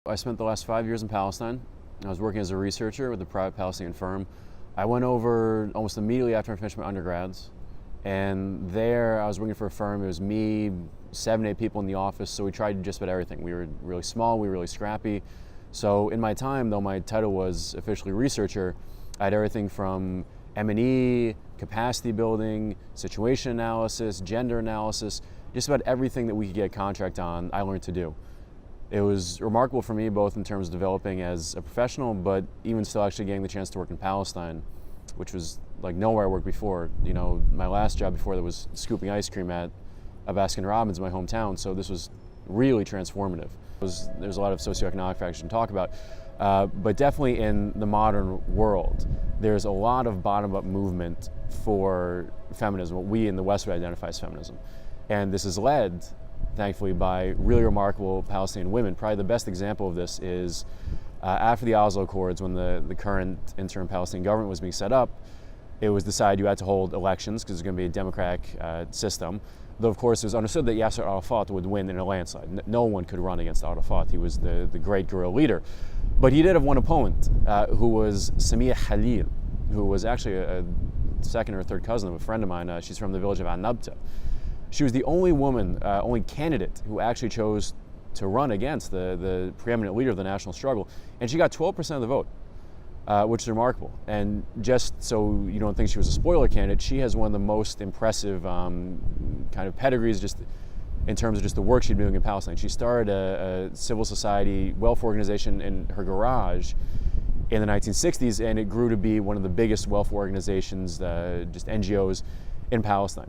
I spent the last 5 years in Palestine. I was working as a researcher with a private Palestinian firm. I went over almost immediately after I finished my undergrads, and there I was working for a firm. It was me, 7, 8 people in the office, so we tried just about everything. We were really small, we were really scrappy. So in my time, though my title was officially researcher, I had everything from M&E, capacity building, situation analysis, gender analysis, just about everything that we could get a contract on, I learned to do. It was remarkable for me, both in terms of developing as a professional, but even still actually getting the chance to work in Palestine, which was like nowhere I worked before. You know, my last job before that was scooping ice cream at Baskin Robbins in my hometown, so this was really transformative. There's a lot of socioeconomic factors to talk about, but definitely in the modern world, there's a lot of bottom-up movement for feminism, what we in the West would identify as feminism. And this is led, thankfully, by really remarkable Palestinian women. Probably the best example of this is after the Oslo Accords, when the current interim Palestinian government was being set up, it was decided you had to hold elections because it's going to be a democratic system. Though, of course, it was understood that Yasser Arafat would win in a landslide. No one could run against Arafat. He was the great guerrilla leader. But he did have one opponent, who was Samia Khalil, who was actually a second or third cousin of a friend of mine. She's from the village of Annabta. She was the only woman, only candidate who actually chose to run against the preeminent leader of the national struggle. And she got 12% of the vote, which is remarkable. And just so you don't think she was a spoiler candidate, she has one of the most impressive kind of pedigrees just in terms of just the work she'd been doing in Palestine. She started a civil society welfare organization in her garage in the 1960s, and it grew to be one of the biggest welfare organizations, just NGOs in Palestine.